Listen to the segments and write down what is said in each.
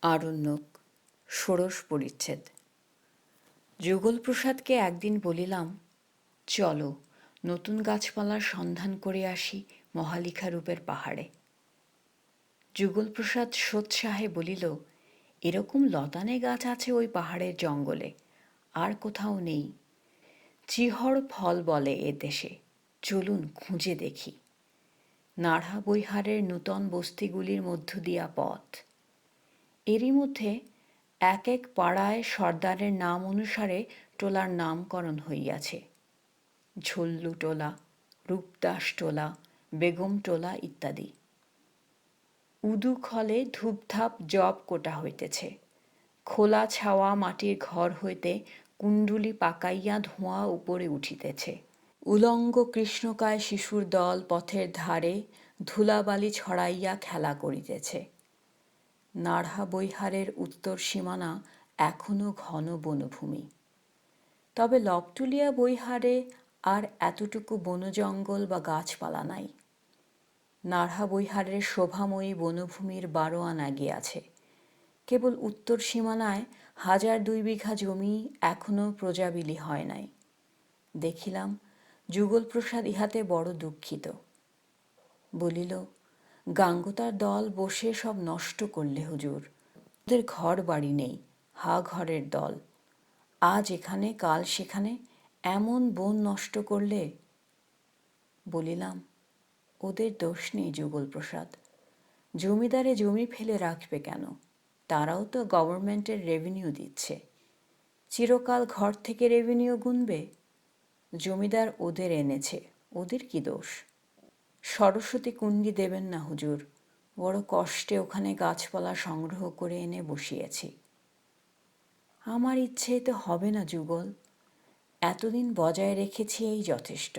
আরণ্যক ষোড়শ পরিচ্ছেদ। যুগলপ্রসাদকে একদিন বলিলাম, চলো নতুন গাছপালার সন্ধান করে আসি মহালিখারূপের পাহাড়ে। যুগলপ্রসাদ সোৎসাহে বলিল, এরকম লতানে গাছ আছে ওই পাহাড়ের জঙ্গলে, আর কোথাও নেই। চিহর ফল বলে এ দেশে, চলুন খুঁজে দেখি। নাড়হা বৈহারের নূতন বস্তিগুলির মধ্য দিয়া পথ। এরই মধ্যে এক এক পাড়ায় সর্দারের নাম অনুসারে টোলার নামকরণ হইয়াছে। ঝল্লু টোলা, রূপদাস টোলা, বেগম টোলা ইত্যাদি। উদুখলে ধূপধাপ জব কোটা হইতেছে। খোলা ছাওয়া মাটির ঘর হইতে কুণ্ডুলি পাকাইয়া ধোঁয়া উপরে উঠিতেছে। উলঙ্গ কৃষ্ণকায় শিশুর দল পথের ধারে ধুলাবালি ছড়াইয়া খেলা করিতেছে। নাড়হা বৈহারের উত্তর সীমানা এখনো ঘন বনভূমি। তবে লবটুলিয়া বৈহারে আর এতটুকু বনজঙ্গল বা গাছপালা নাই। নাড়হা বৈহারের শোভাময়ী বনভূমির 12 আনা গিয়াছে। কেবল উত্তর সীমানায় 1002 বিঘা জমি এখনো প্রজাবিলি হয় নাই। দেখিলাম যুগলপ্রসাদ ইহাতে বড় দুঃখিত। বলিল, গাঙ্গতার দল বসে সব নষ্ট করলে হুজুর। ওদের ঘর বাড়ি নেই, হা ঘরের দল। আজ এখানে কাল সেখানে এমন বন নষ্ট করলে। বলিলাম, ওদের দোষ নেই যুগলপ্রসাদ। জমিদারে জমি ফেলে রাখবে কেন? তারাও তো গভর্নমেন্টের রেভিনিউ দিচ্ছে। চিরকাল ঘর থেকে রেভিনিউ গুনবে? জমিদার ওদের এনেছে, ওদের কি দোষ? সরস্বতী কুণ্ডি দেবেন না হুজুর, বড় কষ্টে ওখানে গাছপালা সংগ্রহ করে এনে বসিয়েছি। আমার ইচ্ছে তো হবে না যুগল, এতদিন বজায় রেখেছি এই যথেষ্ট।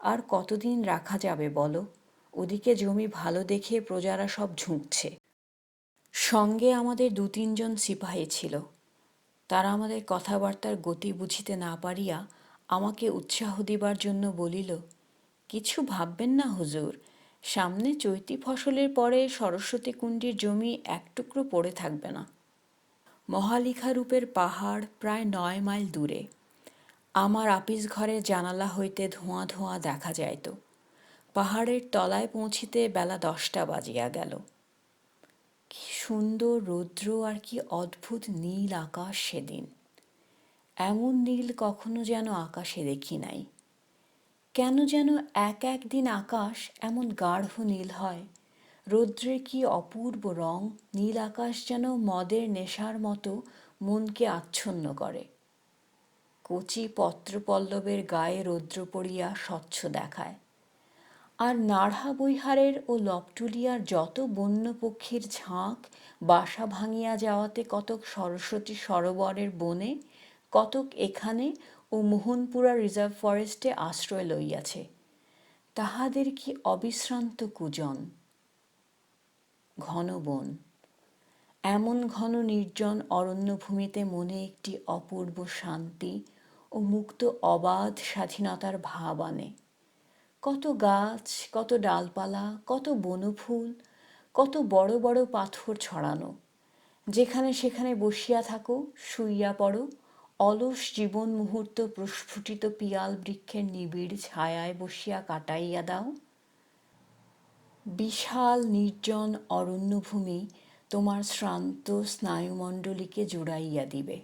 আর কতদিন রাখা যাবে বলো? ওদিকে জমি ভালো দেখে প্রজারা সব ঝুঁকছে। সঙ্গে আমাদের 2-3 জন সিপাহী ছিল। তারা আমাদের কথাবার্তার গতি বুঝিতে না পারিয়া আমাকে উৎসাহ দিবার জন্য বলিল, কিছু ভাববেন না হুজুর, সামনে চৈতি ফসলের পরে সরস্বতী কুণ্ডির জমি এক টুকরো পড়ে থাকবে না। মহালিখারূপের পাহাড় প্রায় 9 মাইল দূরে। আমার আপিস ঘরের জানালা হইতে ধোঁয়া ধোঁয়া দেখা যাইত। পাহাড়ের তলায় পৌঁছিতে বেলা 10টা বাজিয়া গেল। কি সুন্দর রৌদ্র আর কি অদ্ভুত নীল আকাশ সেদিন। এমন নীল কখনো যেন আকাশে দেখি নাই। কেন যেন এক এক দিন আকাশ এমন গাঢ় নীল হয়, রৌদ্রের কি অপূর্ব রং, নীল আকাশ যেন মদের নেশার মতো মনকে আচ্ছন্ন করে। কচি পত্রপল্লবের গায়ে রৌদ্র পড়িয়া স্বচ্ছ দেখায়। আর নাড়হা বৈহারের ও লবটুলিয়ার যত বন্য পক্ষীর ঝাঁক বাসা ভাঙিয়া যাওয়াতে কতক সরস্বতী সরোবরের বনে, কতক এখানে ও মোহনপুরা রিজার্ভ ফরেস্টে আশ্রয় লইয়াছে, তাহাদের কি অবিশ্রান্ত কূজন। ঘন বন, এমন ঘন নির্জন অরণ্যভূমিতে মনে একটি অপূর্ব শান্তি ও মুক্ত অবাধ স্বাধীনতার ভাব আনে। কত গাছ, কত ডালপালা, কত বনফুল, কত বড় বড় পাথর ছড়ানো। যেখানে সেখানে বসিয়া থাকো, শুইয়া পড়ো, অলস জীবন মুহূর্ত প্রস্ফুটিত পিয়াল বৃক্ষের নিবিড় ছায়ায় বসিয়া কাটাইয়া দাও। বিশাল নির্জন অরণ্যভূমি তোমার শ্রান্ত স্নায়ুমণ্ডলীকে জুড়াইয়া দিবে।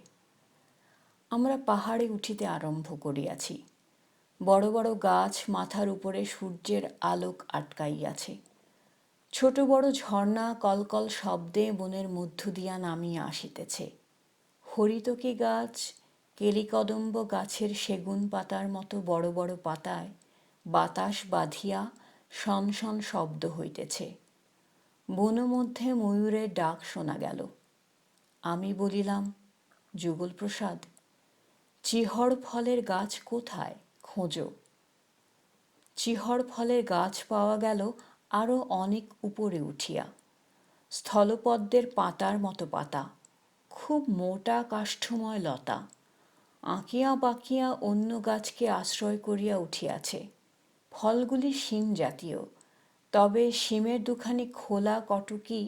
আমরা পাহাড়ে উঠিতে আরম্ভ করিয়াছি। বড় বড় গাছ মাথার উপরে সূর্যের আলোক আটকাইয়াছে। ছোট বড় ঝর্ণা কলকল শব্দে বনের মধ্য দিয়া নামিয়া আসিতেছে। হরিতকি গাছ, কেলিকদম্ব গাছের সেগুন পাতার মতো বড় বড় পাতায় বাতাস বাঁধিয়া শন শন শব্দ হইতেছে। বনমধ্যে ময়ূরের ডাক শোনা গেল। আমি বলিলাম, যুগলপ্রসাদ, চিহর ফলের গাছ কোথায়, খোঁজো। চিহর ফলের গাছ পাওয়া গেল আরও অনেক উপরে উঠিয়া। স্থলপদ্মের পাতার মতো পাতা, খুব মোটা কাষ্ঠময় লতা, আঁকিয়া বাঁকিয়া অন্য গাছকে আশ্রয় করিয়া উঠিয়াছে। ফলগুলি শিম জাতীয়, তবে শিমের দুখানি খোলা কটুকি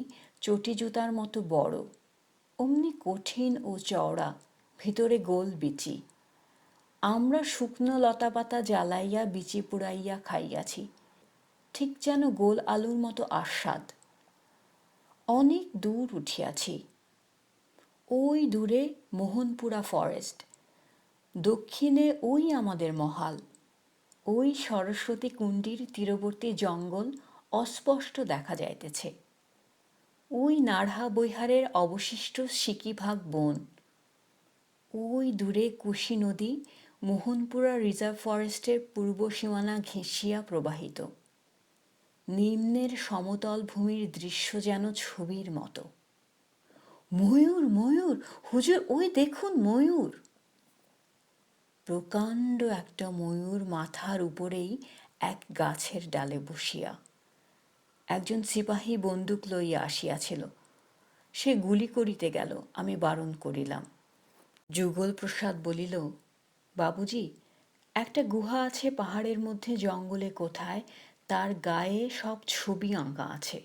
চটি জুতার মতো বড়। অমনি কঠিন ও চওড়া, ভিতরে গোল বিচি। আমরা শুকনো লতাপাতা জ্বালাইয়া বিচি পুড়াইয়া খাইয়াছি, ঠিক যেন গোল আলুর মতো আস্বাদ। অনেক দূর উঠিয়াছি, ওই দূরে মোহনপুরা ফরেস্ট, দক্ষিণে ওই আমাদের মহাল। ওই সরস্বতী কুণ্ডির তীরবর্তী জঙ্গল অস্পষ্ট দেখা যাইতেছে। ওই নাড়হা বৈহারের অবশিষ্ট সিকিভাগ বন। ওই দূরে কুশি নদী মোহনপুরা রিজার্ভ ফরেস্টের পূর্ব সীমানা ঘেঁষিয়া প্রবাহিত। নিম্নের সমতল ভূমির দৃশ্য যেন ছবির মতো। ময়ূর, ময়ূর, হুজুর, ওই দেখুন ময়ূর। প্রকাণ্ড একটা ময়ূর মাথার উপরেই এক গাছের ডালে বসিয়া। একজন সিপাহী বন্দুক লইয়া আসিয়াছিল। সে গুলি করিতে গেল, আমি বারণ করিলাম। যুগল প্রসাদ বলিল, বাবুজি, একটা গুহা আছে পাহাড়ের মধ্যে জঙ্গলে কোথায়, তার গায়ে সব ছবি আঁকা আছে।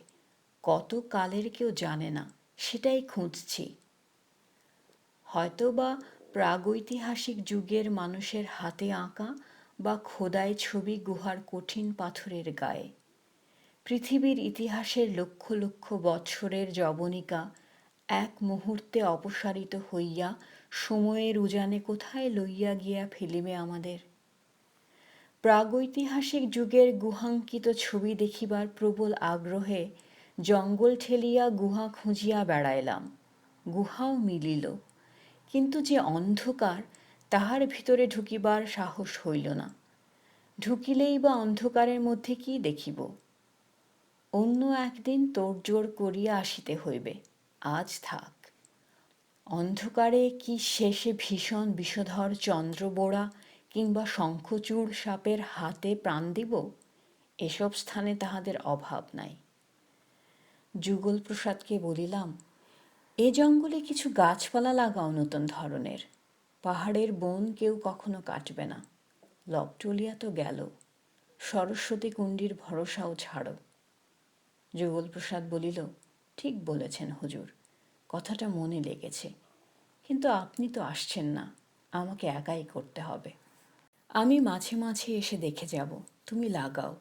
কত কালের কেউ জানে না, সেটাই খুঁজছি। হয়তো বা প্রাগৈতিহাসিক যুগের মানুষের হাতে আঁকা বা খোদাই ছবি গুহার কঠিন পাথরের গায়ে। পৃথিবীর ইতিহাসের লক্ষ লক্ষ বৎসরের যবনিকা এক মুহূর্তে অপসারিত হইয়া সময়ের উজানে কোথায় লইয়া গিয়া ফেলিবে আমাদের। প্রাগৈতিহাসিক যুগের গুহাঙ্কিত ছবি দেখিবার প্রবল আগ্রহে জঙ্গল ঠেলিয়া গুহা খুঁজিয়া বেড়াইলাম। গুহাও মিলিল, কিন্তু যে অন্ধকার, তাহার ভিতরে ঢুকিবার সাহস হইল না। ঢুকিলেই বা অন্ধকারের মধ্যে কি দেখিব? অন্য একদিন তোড়জোড় করিয়া আসিতে হইবে, আজ থাক। অন্ধকারে কি শেষে ভীষণ বিষধর চন্দ্রবোড়া কিংবা শঙ্খচূড় সাপের হাতে প্রাণ দিব? এসব স্থানে তাহাদের অভাব নাই। যুগল প্রসাদকে বলিলাম, এ জঙ্গলে কিছু গাছপালা লাগাও নতুন ধরনের। পাহাড়ের বন কেউ কখনো কাটবে না। লবটলিয়া তো গেল, সরস্বতী কুণ্ডির ভরসাও ছাড়ো। যুগল প্রসাদ বলিল, ঠিক বলেছেন হুজুর, কথাটা মনে লেগেছে, কিন্তু আপনি তো আসছেন না, আমাকে একাই করতে হবে। আমি মাঝে মাঝে এসে দেখে যাব, তুমি লাগাও।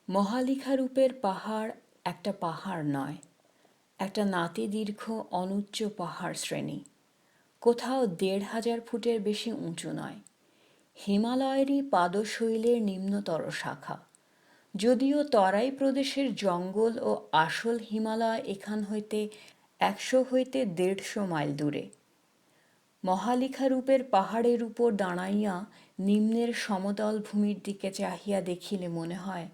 মহালিখারূপের পাহাড় একটা পাহাড় নয়, একটা নাতি দীর্ঘ অনুচ্চ পাহাড় শ্রেণী। কোথাও ১,৫০০ ফুটের বেশি উঁচু নয়, হিমালয়েরই পাদশৈলের নিম্নতর শাখা। যদিও তরাই প্রদেশের জঙ্গল ও আসল হিমালয় এখান হইতে ১০০ হইতে ১৫০ মাইল দূরে। মহালিখারূপের পাহাড়ের উপর দাঁড়াইয়া নিম্নের সমতল ভূমির দিকে চাহিয়া দেখিলে মনে হয়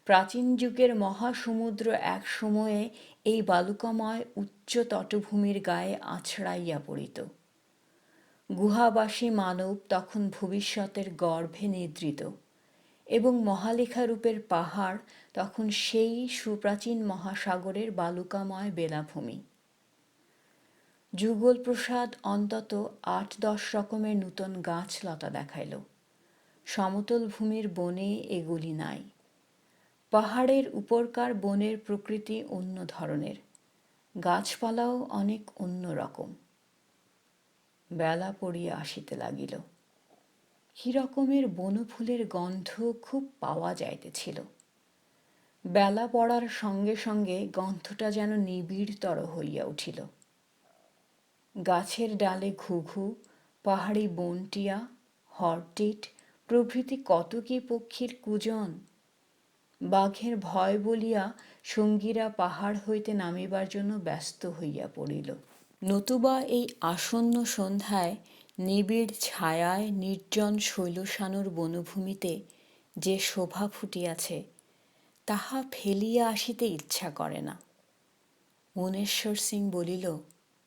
প্রাচীন যুগের মহাসমুদ্র এক সময়ে এই বালুকাময় উচ্চ তটভূমির গায়ে আছড়াইয়া পড়িত। গুহাবাসী মানব তখন ভবিষ্যতের গর্ভে নিদ্রিত, এবং মহালিখারূপের পাহাড় তখন সেই সুপ্রাচীন মহাসাগরের বালুকাময় বেলাভূমি। যুগল প্রসাদ অন্তত ৮-১০ রকমের নূতন গাছলতা দেখাইল। সমতল ভূমির বনে এগুলি নাই। পাহাড়ের উপরকার বনের প্রকৃতি অন্য ধরনের, গাছপালাও অনেক অন্য রকম। বেলা পড়িয়া আসিতে লাগিল। কি রকমের বনফুলের গন্ধ খুব পাওয়া যাইতেছিল। বেলা পড়ার সঙ্গে সঙ্গে গন্ধটা যেন নিবিড়তর হইয়া উঠিল। গাছের ডালে ঘুঘু, পাহাড়ি বনটিয়া, হরটিট প্রভৃতি কত কি পক্ষীর কূজন। বাঘের ভয় বলিয়া সঙ্গীরা পাহাড় হইতে নামিবার জন্য ব্যস্ত হইয়া পড়িল। নতুবা এই আসন্ন সন্ধ্যায় নিবিড় ছায়ায় নির্জন শৈলশানুর বনভূমিতে যে শোভা ফুটিয়াছে, তাহা ফেলিয়া আসিতে ইচ্ছা করে না। মনেশ্বর সিং বলিল,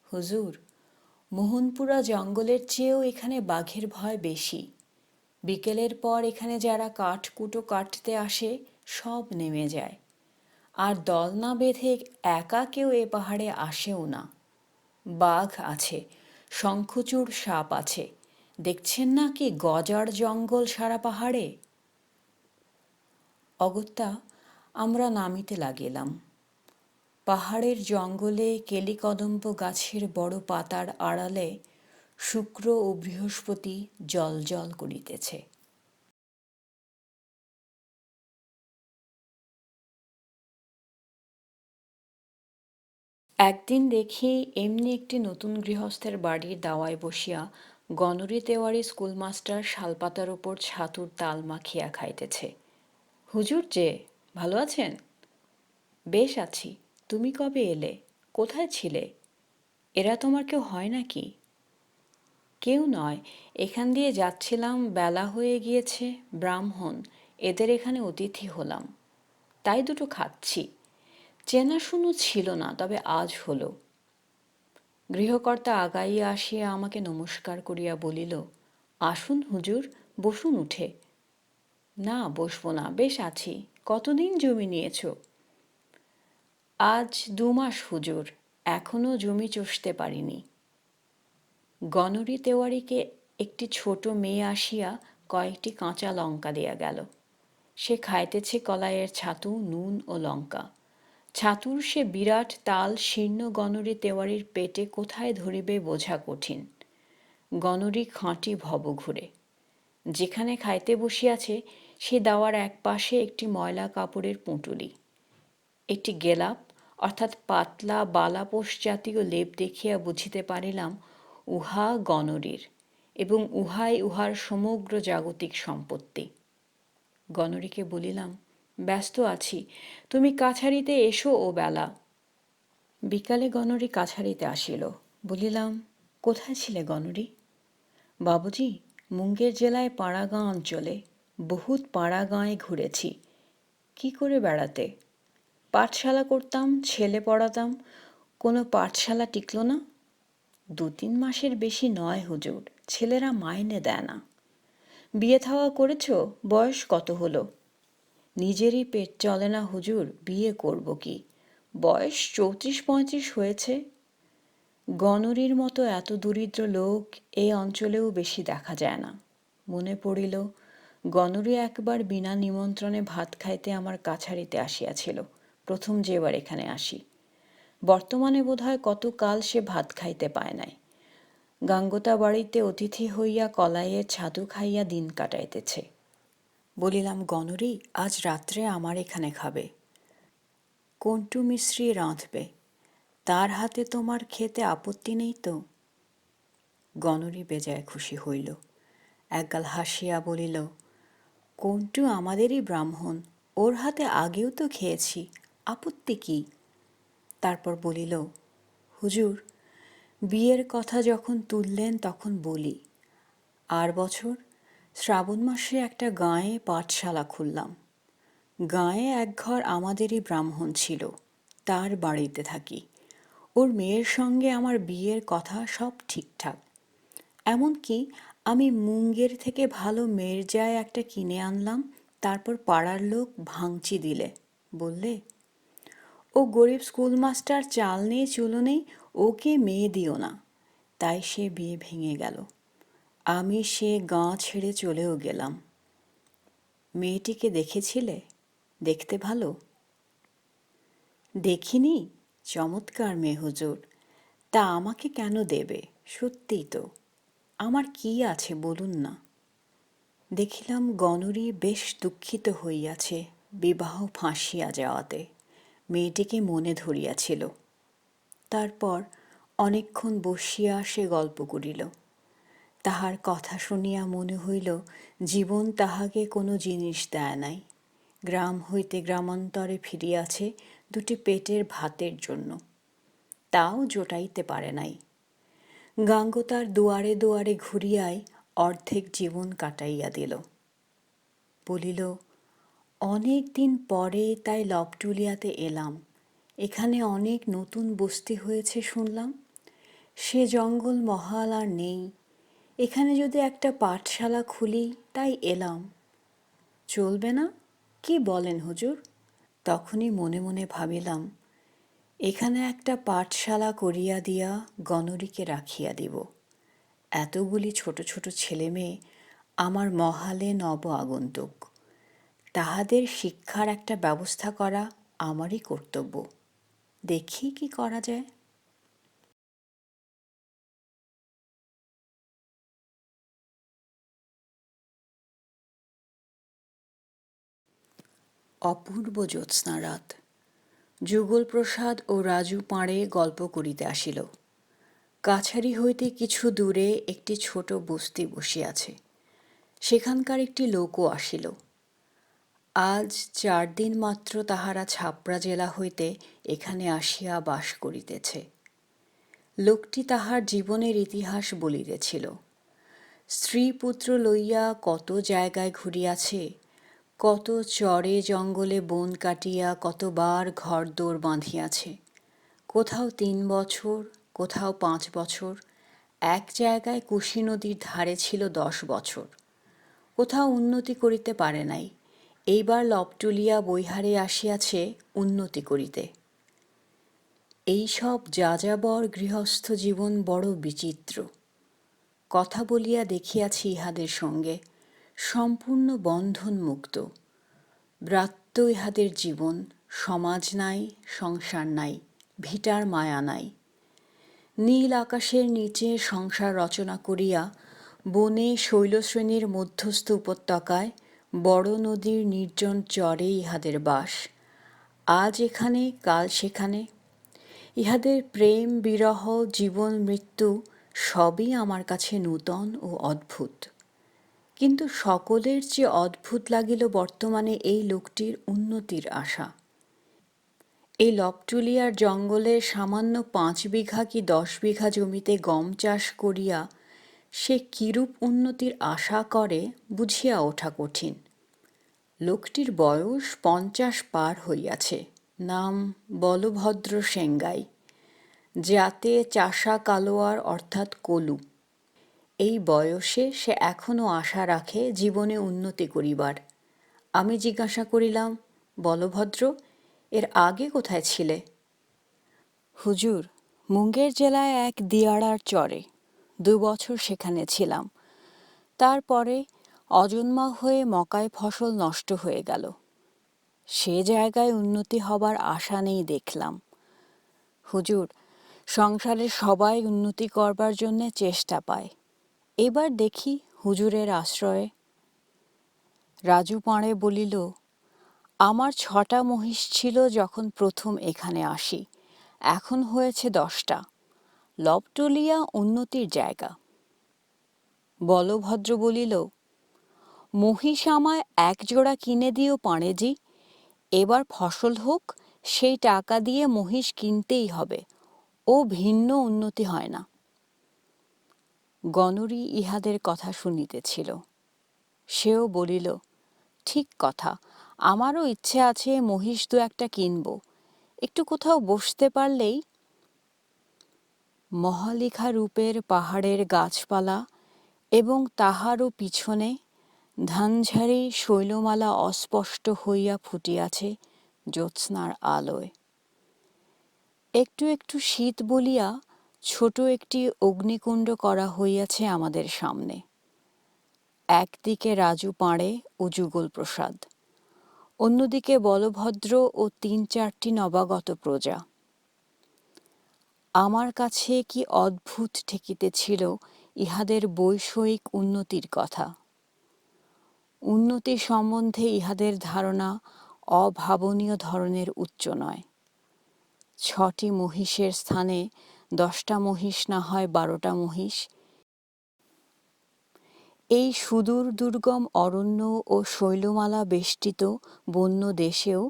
হুজুর, মোহনপুরা জঙ্গলের চেয়েও এখানে বাঘের ভয় বেশি। বিকেলের পর এখানে যারা কাঠকুটো কাটতে আসে সব নেমে যায়, আর দল না বেঁধে একা কেউ এ পাহাড়ে আসেও না। বাঘ আছে, শঙ্খচূড় সাপ আছে, দেখছেন না কি গজার জঙ্গল সারা পাহাড়ে। অগত্যা আমরা নামিতে লাগিলাম। পাহাড়ের জঙ্গলে কেলিকদম্ব গাছের বড় পাতার আড়ালে শুক্র ও বৃহস্পতি জ্বলজ্বল করিতেছে। একদিন দেখি এমনি একটি নতুন গৃহস্থের বাড়ির দাওয়ায় বসিয়া গণরি তেওয়ারি স্কুলমাস্টার শালপাতার ওপর ছাতুর তাল মাখিয়া খাইতেছে। হুজুর যে, ভালো আছেন? বেশ আছি। তুমি কবে এলে? কোথায় ছিলে? এরা তোমার কেউ হয় নাকি? কেউ নয়, এখান দিয়ে যাচ্ছিলাম, বেলা হয়ে গিয়েছে, ব্রাহ্মণ, এদের এখানে অতিথি হলাম, তাই দুটো খাচ্ছি। চেনাশুনো ছিল না, তবে আজ হলো। গৃহকর্তা আগাইয়া আসিয়া আমাকে নমস্কার করিয়া বলিল, আসুন হুজুর, বসুন উঠে। না, বসবো না, বেশ আছি। কতদিন জমি নিয়েছ? আজ 2 মাস হুজুর, এখনো জমি চষতে পারিনি। গণরি তেওয়ারিকে একটি ছোট মেয়ে আসিয়া কয়েকটি কাঁচা লঙ্কা দিয়া গেল। সে খাইতেছে কলাইয়ের ছাতু, নুন ও লঙ্কা। ছাতুর সে বিরাট তাল শীর্ণ গণরি তেওয়ারির পেটে কোথায় ধরিবে বোঝা কঠিন। গণরি খাঁটি ভবঘুরে। যেখানে খাইতে বসিয়াছে সে দাওয়ার এক পাশে একটি ময়লা কাপড়ের পুঁটুলি। একটি গেলাপ অর্থাৎ পাতলা বালাপোষ জাতীয় লেপ দেখিয়া বুঝিতে পারিলাম উহা গণরীর, এবং উহাই উহার সমগ্র জাগতিক সম্পত্তি। গণরীকে বলিলাম, ব্যস্ত আছি, তুমি কাছারিতে এসো ও বেলা। বিকালে গণরী কাছারিতে আসিল। বলিলাম, কোথায় ছিলে গণরী? বাবুজি, মুঙ্গের জেলায় পাড়াগাঁ অঞ্চলে বহুত পাড়াগাঁয়ে ঘুরেছি। কি করে বেড়াতে? পাঠশালা করতাম, ছেলে পড়াতাম, কোনো পাঠশালা টিকল না। 2-3 মাসের বেশি নয় হুজুর, ছেলেরা মাইনে দেয় না। বিয়ে থাওয়া করেছ? বয়স কত হলো? নিজেরই পেট চলে না হুজুর, বিয়ে করব কি? বয়স 34-35 হয়েছে। গণরীর মতো এত দরিদ্র লোক এই অঞ্চলেও বেশি দেখা যায় না। মনে পড়িল, গণরী একবার বিনা নিমন্ত্রণে ভাত খাইতে আমার কাছারিতে আসিয়াছিল, প্রথম যেবার এখানে আসি। বর্তমানে বোধহয় কতকাল সে ভাত খাইতে পায় নাই। গাঙ্গতা বাড়িতে অতিথি হইয়া কলাইয়ের ছাতু খাইয়া দিন কাটাইতেছে। বলিলাম, গণরী, আজ রাত্রে আমার এখানে খাবে। কন্টু মিশ্রি রাঁধবে, তার হাতে তোমার খেতে আপত্তি নেই তো? গণরী বেজায় খুশি হইল, একগাল হাসিয়া বলিল, কন্টু আমাদেরই ব্রাহ্মণ, ওর হাতে আগেও তো খেয়েছি, আপত্তি কি? তারপর বলিল, হুজুর, বিয়ের কথা যখন তুললেন তখন বলি, আর বছর শ্রাবণ মাসে একটা গাঁয়ে পাঠশালা খুললাম। গাঁয়ে এক ঘর আমাদেরই ব্রাহ্মণ ছিল, তার বাড়িতে থাকি। ওর মেয়ের সঙ্গে আমার বিয়ের কথা সব ঠিকঠাক। এমনকি আমি মুঙ্গের থেকে ভালো মেরজায় একটা কিনে আনলাম, তারপর পাড়ার লোক ভাঙচি দিলে, বললে, ও গরিব স্কুলমাস্টার, চাল নেই চুলো নেই, ওকে মেয়ে দিও না। তাই সে বিয়ে ভেঙে গেল। আমি সে গাঁ ছেড়ে চলেও গেলাম। মেয়েটিকে দেখেছিলে? দেখতে ভালো? দেখিনি? চমৎকার মেয়ে হুজুর। তা আমাকে কেন দেবে? সত্যিই তো। আমার কি আছে বলুন না। দেখিলাম গণরী বেশ দুঃখিত হইয়াছে বিবাহ ফাঁসিয়া যাওয়াতে। মেয়েটিকে মনে ধরিয়াছিল। তারপর অনেকক্ষণ বসিয়া সে গল্প করিল। তাহার কথা শুনিয়া মনে হইল জীবন তাহাকে কোনো জিনিস দেয় নাই। গ্রাম হইতে গ্রামান্তরে ফিরিয়াছে দুটি পেটের ভাতের জন্য, তাও জোটাইতে পারে নাই। গাঙ্গতার দুয়ারে দুয়ারে ঘুরিয়াই অর্ধেক জীবন কাটাইয়া দিল। বলিল, অনেক দিন পরে তাই লবটুলিয়াতে এলাম। এখানে অনেক নতুন বস্তি হয়েছে শুনলাম। সে জঙ্গল মহাল আর নেই। এখানে যদি একটা পাঠশালা খুলি তাই এলাম। চলবে না? কি বলেন হুজুর? তখনই মনে মনে ভাবিলাম, এখানে একটা পাঠশালা করিয়া দিয়া গণরীকে রাখিয়া দিব। এতগুলি ছোট ছোট ছেলে মেয়ে আমার মহালে নব আগন্তুক, তাহাদের শিক্ষার একটা ব্যবস্থা করা আমারই কর্তব্য। দেখি কি করা যায়। অপূর্ব জ্যোৎস্না রাত। যুগলপ্রসাদ ও রাজু পাড়ে গল্প করিতে আসিল। কাছারি হইতে কিছু দূরে একটি ছোট বস্তি বসিয়াছে, সেখানকার একটি লোকও আসিল। আজ 4 দিন মাত্র তাহারা ছাপড়া জেলা হইতে এখানে আসিয়া বাস করিতেছে। লোকটি তাহার জীবনের ইতিহাস বলিতেছিল। স্ত্রী পুত্র লইয়া কত জায়গায় ঘুরিয়াছে, কত চরে জঙ্গলে বন কাটিয়া কতবার ঘরদোর বাঁধিয়াছে। কোথাও 3 বছর, কোথাও 5 বছর, এক জায়গায় কুশী নদীর ধারে ছিল 10 বছর। কোথাও উন্নতি করিতে পারে নাই, এইবার লবটুলিয়া বৈহারে আসিয়াছে উন্নতি করিতে। এইসব যাযাবর গৃহস্থ জীবন বড় বিচিত্র। কথা বলিয়া দেখিয়াছি ইহাদের সঙ্গে, সম্পূর্ণ বন্ধনমুক্ত। ব্রাত্য ইহাদের জীবন, সমাজ নাই, সংসার নাই, ভিটার মায়া নাই। নীল আকাশের নিচে সংসার রচনা করিয়া বনে শৈলশ্রেণীর মধ্যস্থ উপত্যকায় বড় নদীর নির্জন চরে ইহাদের বাস। আজ এখানে, কাল সেখানে। ইহাদের প্রেম বিরহ জীবন মৃত্যু সবই আমার কাছে নূতন ও অদ্ভুত। কিন্তু সকলের চেয়ে অদ্ভুত লাগিল বর্তমানে এই লোকটির উন্নতির আশা। এই লবটুলিয়ার জঙ্গলে সামান্য 5 বিঘা কি 10 বিঘা জমিতে গম চাষ করিয়া সে কিরূপ উন্নতির আশা করে বুঝিয়া ওঠা কঠিন। লোকটির বয়স 50 পার হইয়াছে। নাম বলভদ্র সেঙ্গাই, জাতে চাষা কালোয়ার অর্থাৎ কলু। এই বয়সে সে এখনও আশা রাখে জীবনে উন্নতি করিবার। আমি জিজ্ঞাসা করিলাম, বলভদ্র, এর আগে কোথায় ছিলে? হুজুর, মুঙ্গের জেলায় এক দিয়াড়ার চরে 2 বছর সেখানে ছিলাম। তারপরে অজন্মা হয়ে মকায় ফসল নষ্ট হয়ে গেল। সে জায়গায় উন্নতি হবার আশা নেই দেখলাম। হুজুর, সংসারে সবাই উন্নতি করবার জন্যে চেষ্টা পায়। এবার দেখি হুজুরের আশ্রয়ে। রাজু পাঁড়ে বলিল, আমার 6টা মহিষ ছিল যখন প্রথম এখানে আসি, এখন হয়েছে 10টা। লবটুলিয়া উন্নতির জায়গা। বলভদ্র বলিল, মহিষ আমায় 1 জোড়া কিনে দিও পাঁড়েজি। এবার ফসল হোক, সেই টাকা দিয়ে মহিষ কিনতেই হবে, ও ভিন্ন উন্নতি হয় না। গণরি ইহাদের কথা শুনিতেছিল। সেও বলিল, ঠিক কথা, আমারও ইচ্ছে আছে মহিষ 2-একটা কিনব, একটু কোথাও বসতে পারলেই। মহালিখা রূপের পাহাড়ের গাছপালা এবং তাহারও পিছনে ধানঝাড়ি শৈলমালা অস্পষ্ট হইয়া ফুটিয়াছে জ্যোৎস্নার আলোয়। একটু একটু শীত বলিয়া ছোট একটি অগ্নিকুণ্ড করা হইয়াছে আমাদের সামনে। একদিকে রাজু পাঁড়ে ও যুগলপ্রসাদ, অন্যদিকে বলভদ্র ও 3-4টি নবাগত প্রজা। আমার কাছে কি অদ্ভুত ঠেকিতেছিল ইহাদের বৈষয়িক উন্নতির কথা। উন্নতি সম্বন্ধে ইহাদের ধারণা অভাবনীয় ধরনের উচ্চ নয়। 6টি মহিষের স্থানে 10টা মহিষ না হয় 12টা মহিষ। এই সুদূর দুর্গম অরণ্য ও শৈলমালা বেষ্টিত বন্য দেশেও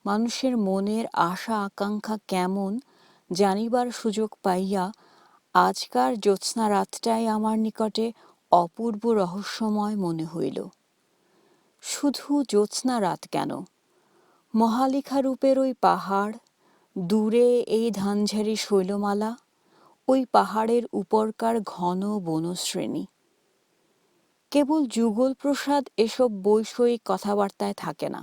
মানুষের মনের আশা আকাঙ্ক্ষা কেমন জানিবার সুযোগ পাইয়া আজকার জ্যোৎস্না রাতটাই আমার নিকটে অপূর্ব রহস্যময় মনে হইল। শুধু জ্যোৎস্না রাত কেন, মহালিখা রূপের ওই পাহাড়, দূরে এই ধানঝাড়ি শৈলমালা, ওই পাহাড়ের উপরকার ঘন বনশ্রেণী। কেবল যুগলপ্রসাদ এসব বৈষয়িক কথাবার্তায় থাকে না।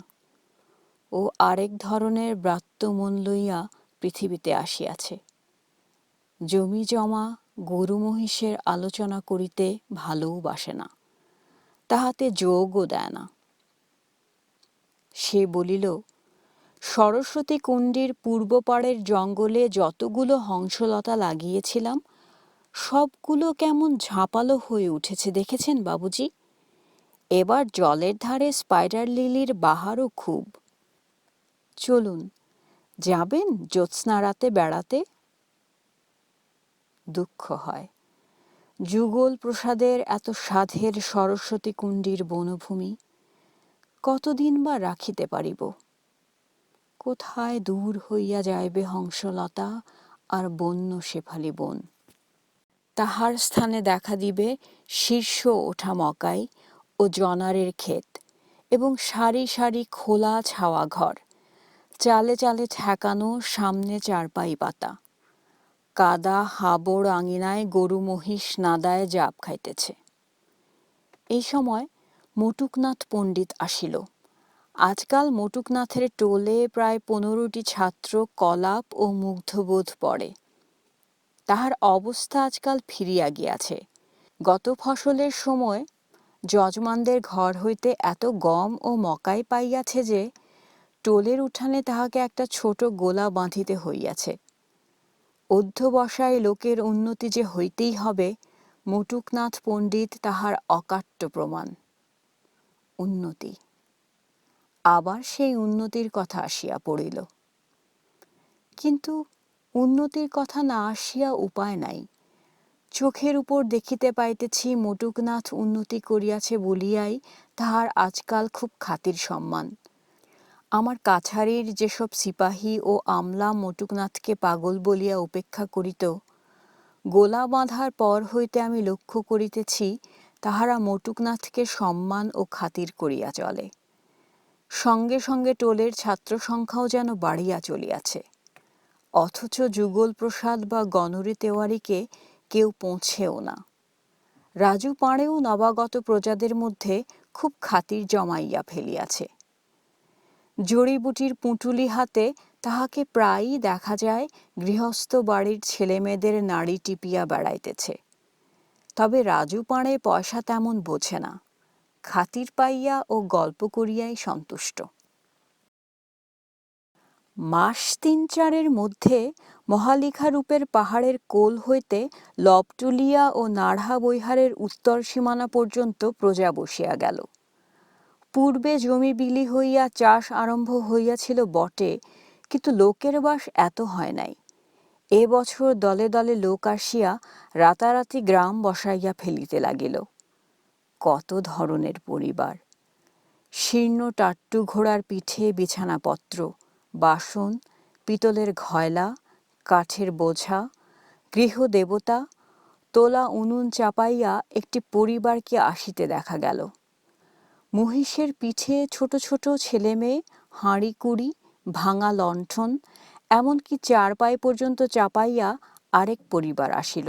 ও আরেক ধরনের ব্রাত্য মন লইয়া পৃথিবীতে আসিয়াছে। জমি জমা গরু মহিষের আলোচনা করিতে ভালোও বাসে না, তাহাতে যোগও দেয় না। সে বলিল, সরস্বতী কুণ্ডীর পূর্ব পাড়ের জঙ্গলে যতগুলো হংসলতা লাগিয়েছিলাম সবগুলো কেমন ঝাঁপালো হয়ে উঠেছে দেখেছেন বাবুজি। এবার জলের ধারে স্পাইডার লিলির বাহারও খুব। চলুন, যাবেন জ্যোৎস্না রাতে বেড়াতে? দুঃখ হয়, যুগল প্রসাদের এত সাধের সরস্বতী কুণ্ডীর বনভূমি কতদিন বা রাখিতে পারিব। কোথায় দূর হইয়া যাইবে হংসলতা আর বন্য শেফালি বন। তাহার স্থানে দেখা দিবে শীর্ষ ওঠা মকাই ও জনারের ক্ষেত এবং সারি সারি খোলা ছাওয়া ঘর, চালে চালে ঠেকানো সামনে চারপাই পাতা। কাদা হাবড় আঙিনায় গরু মহিষ নাদায় জাপ খাইতেছে। এই সময় মটুকনাথ পণ্ডিত আসিল। আজকাল মটুকনাথের টোলে প্রায় 15টি ছাত্র কলাপ ও মুগ্ধবোধ পড়ে। তাহার অবস্থা আজকাল ফিরিয়া গিয়াছে। গত ফসলের সময় যজমানদের ঘর হইতে এত গম ও মকাই পাইয়াছে যে টোলের উঠানে তাহাকে একটা ছোট গোলা বাঁধিতে হইয়াছে। অধ্যবসায় লোকের উন্নতি যে হইতেই হবে, মটুকনাথ পণ্ডিত তাহার অকাট্য প্রমাণ। উন্নতি, আবার সেই উন্নতির কথা আসিয়া পড়িল। কিন্তু উন্নতির কথা না আসিয়া উপায় নাই। চোখের উপর দেখিতে পাইতেছি মটুকনাথ উন্নতি করিয়াছে বলিয়াই তাহার আজকাল খুব খাতির সম্মান। আমার কাছারির যেসব সিপাহী ও আমলা মটুকনাথকে পাগল বলিয়া উপেক্ষা করিত, গোলা বাঁধার পর হইতে আমি লক্ষ্য করিতেছি তাহারা মটুকনাথকে সম্মান ও খাতির করিয়া চলে। সঙ্গে সঙ্গে টোলের ছাত্র সংখ্যাও যেন বাড়িয়া চলিয়াছে, অথচ যুগল প্রসাদ বা গণরি তেওয়ারিকে কেউ পৌঁছেও না। রাজু পাড়েও নবাগত প্রজাদের মধ্যে খুব খাতির জমাইয়া ফেলিয়াছে। জড়িবুটির পুঁটুলি হাতে তাহাকে প্রায়ই দেখা যায় গৃহস্থ বাড়ির ছেলেমেয়েদের নাড়ি টিপিয়া বেড়াইতেছে। তবে রাজু পাড়ে পয়সা তেমন বোঝে না, খাতির পাইয়া ও গল্প করিয়াই সন্তুষ্ট। মাস 3-4 মধ্যে মহালিখারূপের পাহাড়ের কোল হইতে লবটুলিয়া ও নাড়হা বৈহারের উত্তর সীমানা পর্যন্ত প্রজা বসিয়া গেল। পূর্বে জমি বিলি হইয়া চাষ আরম্ভ হইয়াছিল বটে, কিন্তু লোকের বাস এত হয় নাই। এ বছর দলে দলে লোক আসিয়া রাতারাতি গ্রাম বসাইয়া ফেলিতে লাগিল। কত ধরনের পরিবার! শীর্ণ টাট্টু ঘোড়ার পিঠে বিছানাপত্র, বাসন, পিতলের ঘয়লা, কাঠের বোঝা, গৃহদেবতা, তোলা উনুন চাপাইয়া একটি পরিবারকে আসিতে দেখা গেল। মহিষের পিঠে ছোট ছোট ছেলেমেয়ে, হাঁড়ি কুড়ি, ভাঙা লণ্ঠন, এমনকি চারপাই পর্যন্ত চাপাইয়া আরেক পরিবার আসিল।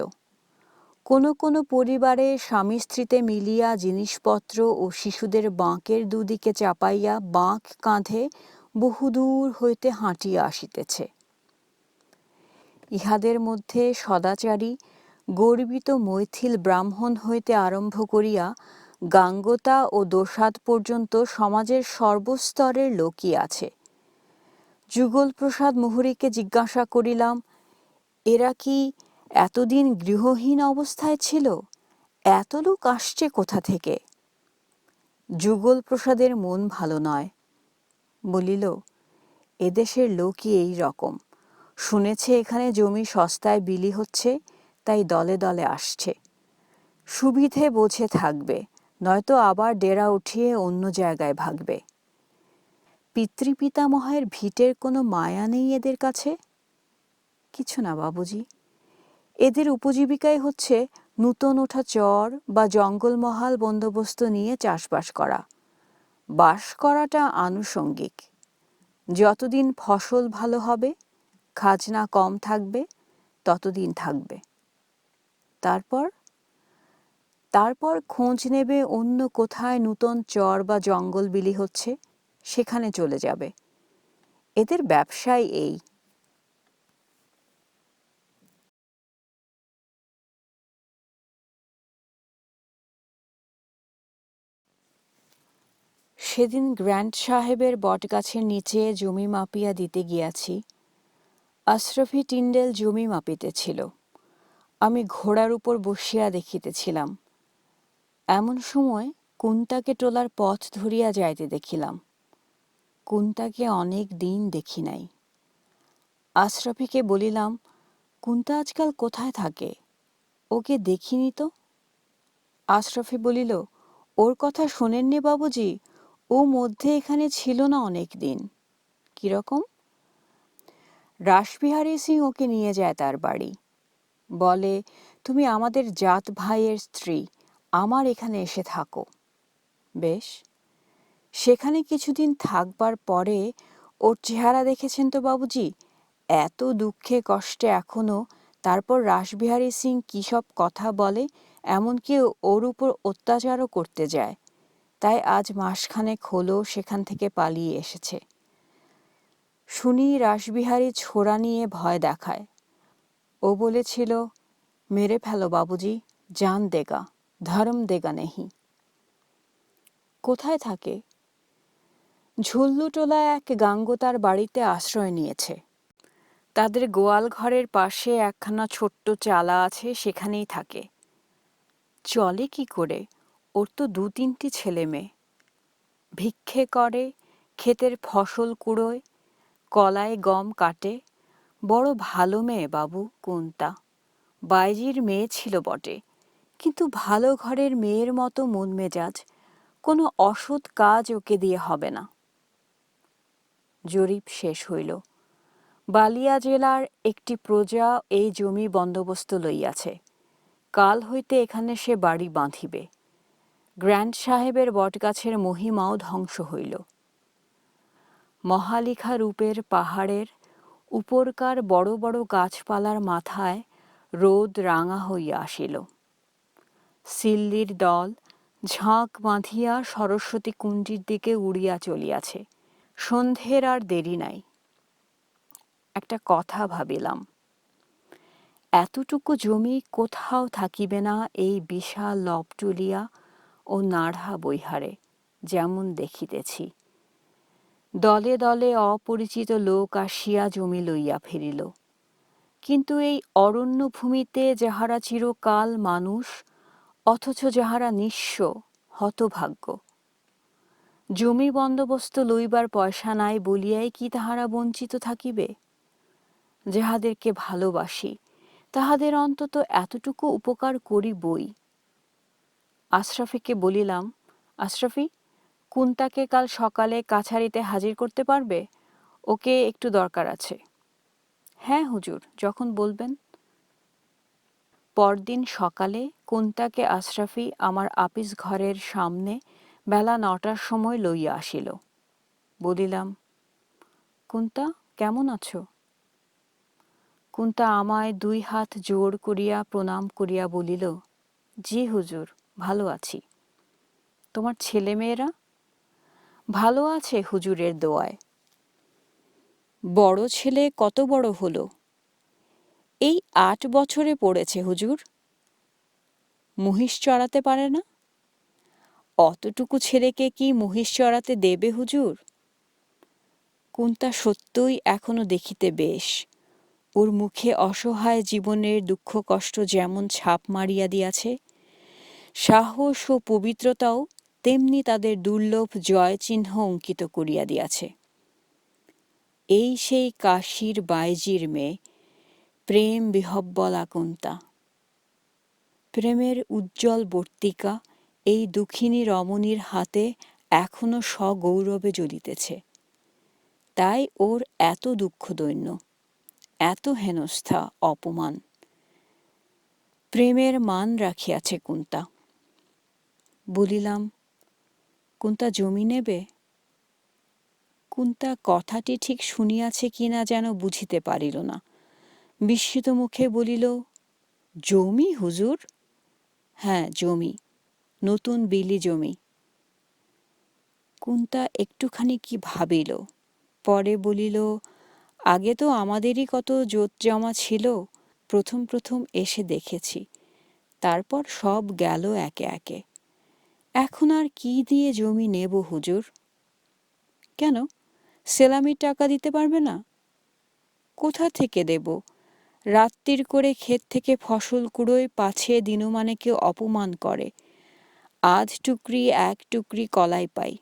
কোনো কোনো পরিবারে স্বামী স্ত্রীতে মিলিয়া জিনিসপত্র ও শিশুদের বাঁকের দুদিকে চাপাইয়া বাঁক কাঁধে বহুদূর হইতে হাঁটিয়া আসিতেছে। ইহাদের মধ্যে সদাচারী গর্বিত মৈথিল ব্রাহ্মণ হইতে আরম্ভ করিয়া গাঙ্গতা ও দোসাদ পর্যন্ত সমাজের সর্বস্তরের লোকই আছে। যুগল প্রসাদ মুহুরীকে জিজ্ঞাসা করিলাম, এরা কি এতদিন গৃহহীন অবস্থায় ছিল? এত লোক আসছে কোথা থেকে? যুগল প্রসাদের মন ভালো নয়, বলিল, এদেশের লোকই এই রকম। শুনেছে এখানে জমি সস্তায় বিলি হচ্ছে, তাই দলে দলে আসছে। সুবিধে বোঝে থাকবে, নয়তো আবার ডেরা উঠিয়ে অন্য জায়গায় ভাগবে। পিতৃপিতামহের ভিটের কোনো মায়া নেই এদের কাছে? কিছু না বাবুজি, এদের উপজীবিকাই হচ্ছে নূতন ওঠা চর বা জঙ্গলমহাল বন্দোবস্ত নিয়ে চাষবাস করা। বাস করাটা আনুষঙ্গিক। যতদিন ফসল ভালো হবে, খাজনা কম থাকবে, ততদিন থাকবে। তারপর খোঁজ নেবে অন্য কোথায় নূতন চর বা জঙ্গল বিলি হচ্ছে, সেখানে চলে যাবে। এদের ব্যবসায় এই। সেদিন গ্র্যান্ড সাহেবের বটগাছের নিচে জমি মাপিয়া দিতে গিয়াছি। আশরাফি টিন্ডেল জমি মাপিতেছিল, আমি ঘোড়ার উপর বসিয়া দেখিতেছিলাম। এমন সময় কুন্তাকে টোলার পথ ধরিয়া যাইতে দেখিলাম। কুন্তাকে অনেক দিন দেখি নাই। আশরাফিকে বলিলাম, কুন্তা আজকাল কোথায় থাকে? ওকে দেখিনি তো। আশরাফি বলিল, ওর কথা শোনেননি বাবুজি? ও মধ্যে এখানে ছিল না অনেক দিন। কিরকম? রাসবিহারী সিং ওকে নিয়ে যায় তার বাড়ি। বলে, তুমি আমাদের জাত ভাইয়ের স্ত্রী, আমার এখানে এসে থাকো। বেশ। সেখানে কিছুদিন থাকবার পরে ওর চেহারা দেখেছেন তো বাবুজি? এত দুঃখে কষ্টে এখনো। তারপর রাসবিহারী সিং কী সব কথা বলে, এমনকি ওর উপর অত্যাচারও করতে যায়। তাই আজ মাসখানেক হলো সেখান থেকে পালিয়ে এসেছে। শুনি রাসবিহারী ছোরা নিয়ে ভয় দেখায়। ও বলেছিল, মেরে ফেলো বাবুজি, জান দেগা, ধর্ম দেগা নেহি। কোথায় থাকে? ঝুল্লুটোলা এক গাঙ্গোতার বাড়িতে আশ্রয় নিয়েছে। তাদের গোয়াল ঘরের পাশে একখানা ছোট্ট চালা আছে, সেখানেই থাকে। চলে কি করে? ওর তো 2-3টি ছেলে মেয়ে। ভিক্ষে করে, ক্ষেতের ফসল কুড়োয়, কলায় গম কাটে। বড় ভালো মেয়ে বাবু কুন্তা। বাইজির মেয়ে ছিল বটে, কিন্তু ভালো ঘরের মেয়ের মতো মন মেজাজ। কোনো অসৎ কাজ ওকে দিয়ে হবে না। জরিপ শেষ হইল। বালিয়া জেলার একটি প্রজা এই জমি বন্দোবস্ত লইয়াছে। কাল হইতে এখানে সে বাড়ি বাঁধিবে। গ্র্যান্ড সাহেবের বটগাছের মহিমাও ধ্বংস হইল। মহালিখা রূপের পাহাড়ের উপরকার বড় বড় গাছপালার মাথায় রোদ রাঙা হইয়া আসিল। সিল্লির দল ঝাঁক বাঁধিয়া সরস্বতী কুণ্ডীর দিকে উড়িয়া চলিয়াছে। সন্ধ্যের আর দেরি নাই। একটা কথা ভাবিলাম, এতটুকু জমি কোথাও থাকিবে না এই বিশাল লবটুলিয়া ও নাড়হা বৈহারে, যেমন দেখিতেছি। দলে দলে অপরিচিত লোক আসিয়া জমি লইয়া ফিরিল। কিন্তু এই অরণ্য ভূমিতে যাহারা চিরকাল মানুষ, অথচ যাহারা নিঃস্ব, হতভাগ্য। জমি বন্দোবস্ত লইবার পয়সা নাই বলিয়াই কি তাহারা বঞ্চিত থাকিবে? যাহাদেরকে ভালোবাসি তাহাদের অন্তত এতটুকু উপকার করি বই। আশরাফিকে বলিলাম, আশরাফি, কুন্তাকে কাল সকালে কাছারিতে হাজির করতে পারবে? ওকে একটু দরকার আছে। হ্যাঁ হুজুর, যখন বলবেন। পরদিন সকালে কুন্তাকে আশরাফি আমার আপিস ঘরের সামনে বেলা 9টার সময় লইয়া আসিল। বলিলাম, কুন্তা, কেমন আছো? কুন্তা আমায় 2 হাত জোড় করিয়া প্রণাম করিয়া বলিল, জি হুজুর, ভালো আছি। তোমার ছেলে মেয়েরা? ভালো আছে হুজুরের দোয়ায়। বড় ছেলে কত বড় হলো? এই 8 বছরে পড়েছে হুজুর। মহিষ চড়াতে পারে না? অতটুকু ছেলেকে কি মহিষ চড়াতে দেবে হুজুর? কুন্তা সত্যই এখনো দেখিতে বেশ। ওর মুখে অসহায় জীবনের দুঃখ কষ্ট যেমন ছাপ মারিয়া দিয়াছে, সাহস ও পবিত্রতাও তেমনি তাদের দুর্লভ জয়চিহ্ন অঙ্কিত করিয়া দিয়াছে। এই সেই কাশীর বাইজির মেয়ে, প্রেম বিহব্বলা কুন্তা। প্রেমের উজ্জ্বল বর্তিকা এই দুঃখিনী রমণীর হাতে এখনো সগৌরবে জ্বলিতেছে। তাই ওর এত দুঃখ দৈন্য, এত হেনস্থা অপমান। প্রেমের মান রাখিয়াছে কুন্তা। বলিলাম, কুন্তা জমি নেবে? কুন্তা কথাটি ঠিক শুনিয়াছে কিনা যেন বুঝিতে পারিল না। বিস্মিত মুখে বলিল, জমি হুজুর? হ্যাঁ, জমি, নতুন বিলি জমি। কুন্তা একটুখানি কি ভাবিল, পরে বলিল, আগে তো আমাদেরই কত জোত জমা ছিল, প্রথম প্রথম এসে দেখেছি, তারপর সব গেল একে একে। এখন আর কি দিয়ে জমি নেব হুজুর? কেন, সেলামির টাকা দিতে পারবে না? কোথা থেকে দেব? রাত্তির করে ক্ষেত থেকে ফসল কুড়োয়, পাছে দিনমানেকে অপমান করে। আধ টুকরি এক টুকরি কলাই পাই,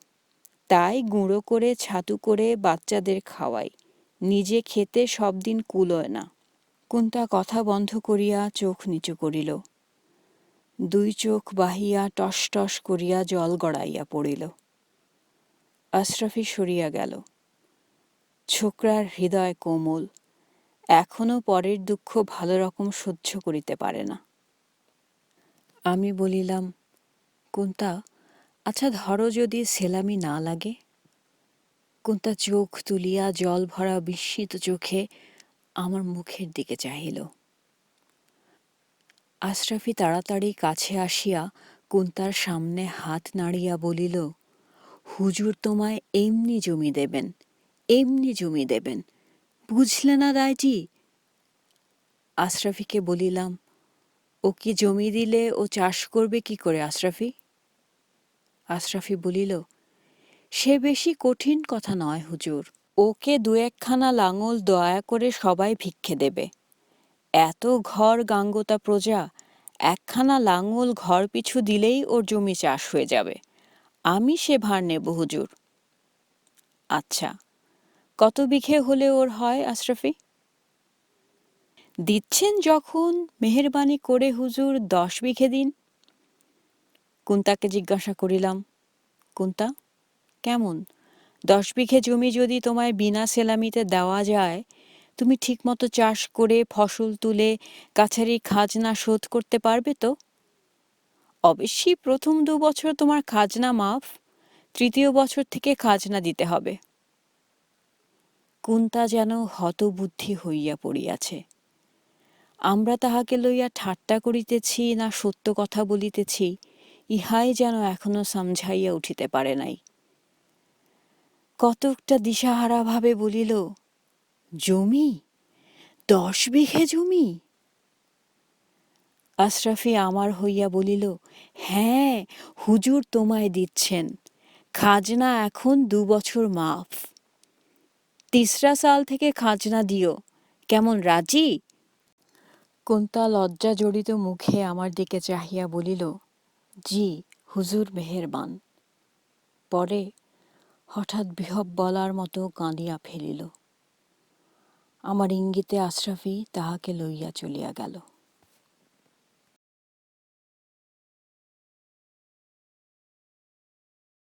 তাই গুঁড়ো করে ছাতু করে বাচ্চাদের খাওয়াই, নিজে খেতে সব দিন কুলোয় না। কুন্তা কথা বন্ধ করিয়া চোখ নিচু করিল। দুই চোখ বাহিয়া টস টস করিয়া জল গড়াইয়া পড়িল। আশরাফি সরিয়া গেল। ছোকরার হৃদয় কোমল, এখনো পরের দুঃখ ভালো রকম সহ্য করিতে পারে না। আমি বলিলাম, কুন্তা, আচ্ছা ধরো যদি সেলামি না লাগে? কুন্তা চোখ তুলিয়া জল ভরা বিস্মিত চোখে আমার মুখের দিকে চাহিল। আশরাফি তাড়াতাড়ি কাছে আসিয়া কুন্তার সামনে হাত নাড়িয়া বলিল, হুজুর তোমায় এমনি জমি দেবেন, এমনি জমি দেবেন, বুঝলে না দাইজি? আশরাফিকে বলিলাম, ও কি জমি দিলে ও চাষ করবে কি করে আশরাফি? আশরাফি বলিল, সে বেশি কঠিন কথা নয় হুজুর, ওকে দু একখানা লাঙল দয়া করে সবাই ভিক্ষে দেবে। এত ঘর গাঙ্গোতা প্রজা, একখানা লাঙল ঘর পিছু দিলেই ওর জমি চাষ হয়ে যাবে। আমি সে ভার নেব হুজুর। আচ্ছা, কত বিঘে হলে ওর হয় আশরাফি? দিচ্ছেন যখন মেহেরবানি করে হুজুর 10 বিঘে দিন। কুন্তাকে জিজ্ঞাসা করিলাম, কুন্তা, কেমন 10 বিঘে জমি যদি তোমায় বিনা সেলামিতে দেওয়া যায়, তুমি ঠিকমতো চাষ করে ফসল তুলে কাছারি খাজনা শোধ করতে পারবে তো? অবশ্যই প্রথম 2 বছর তোমার খাজনা মাফ, তৃতীয় বছর থেকে খাজনা দিতে হবে। কুন্তা যেন হতবুদ্ধি হইয়া পড়িয়াছে। আমরা তাহাকে লইয়া ঠাট্টা করিতেছি না সত্য কথা বলিতেছি, ইহাই যেন এখনো সমঝাইয়া উঠিতে পারে নাই। কতকটা দিশাহারা ভাবে বলিল, জমি 10 বিঘে জমি? আশরাফি আমার হইয়া বলিল, হ্যাঁ হুজুর তোমায় দিচ্ছেন, খাজনা এখন 2 বছর মাফ, 3রা সাল থেকে খাজনা দিও, কেমন রাজি? কুন্তা লজ্জা জড়িত মুখে আমার দিকে চাহিয়া বলিল, জি হুজুর মেহেরবান। পরে হঠাৎ বিহ্বলার মতো কাঁদিয়া ফেলিল। আমার ইঙ্গিতে আশরাফি তাহাকে লইয়া চলিয়া গেল।